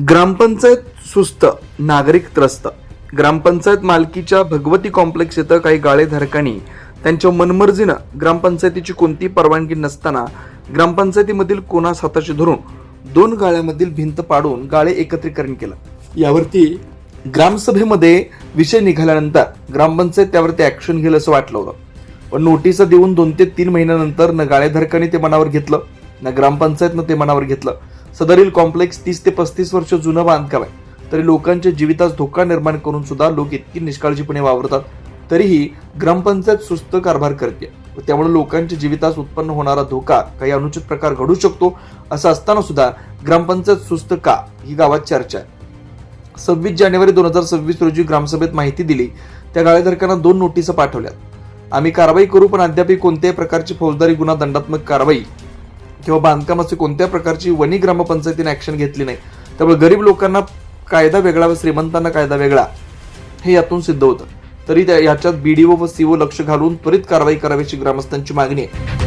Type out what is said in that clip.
ग्रामपंचायत सुस्त, नागरिक त्रस्त. ग्रामपंचायत मालकीच्या भगवती कॉम्प्लेक्स येथे काही गाळेधारकांनी त्यांच्या मनमर्जीनं ग्रामपंचायतीची कोणती परवानगी नसताना ग्रामपंचायतीमधील कोणास हाताशी धरून 2 गाळ्यामधील भिंत पाडून गाळे एकत्रीकरण केलं. यावरती ग्रामसभेमध्ये विषय निघाल्यानंतर ग्रामपंचायत त्यावरती ऍक्शन घेईल असं वाटलं होतं. पण नोटीस देऊन 2 ते 3 महिन्यानंतर न गाळेधारकांनी ते मनावर घेतलं, न ग्रामपंचायतनं ते मनावर घेतलं. सदरील कॉम्प्लेक्स 30 ते 35 वर्ष जुनं बांधकाम आहे, तरी लोकांच्या जीवितास धोका निर्माण करून सुद्धा लोक इतकी निष्काळजीपणे वावरतात. तरीही ग्रामपंचायत सुस्त कारभार करते. त्यामुळे लोकांच्या जीवितास उत्पन्न होणारा धोका, काही अनुचित प्रकार घडू शकतो असं असताना सुद्धा ग्रामपंचायत सुस्त का, ही गावात चर्चा आहे. 26 जानेवारी 2026 रोजी ग्रामसभेत माहिती दिली. त्या गाळेधारकांना 2 नोटीस पाठवल्यात. आम्ही कारवाई करू, पण अद्याप कोणत्याही प्रकारची फौजदारी गुन्हा, दंडात्मक कारवाई किंवा बांधकामाची कोणत्या प्रकारची वनी ग्रामपंचायतीने ऍक्शन घेतली नाही. त्यामुळे गरीब लोकांना कायदा वेगळा व श्रीमंतांना कायदा वेगळा, हे यातून सिद्ध होतं. तरी याच्यात BDO व CO लक्ष घालून त्वरित कारवाई करावीची ग्रामस्थांची मागणी आहे.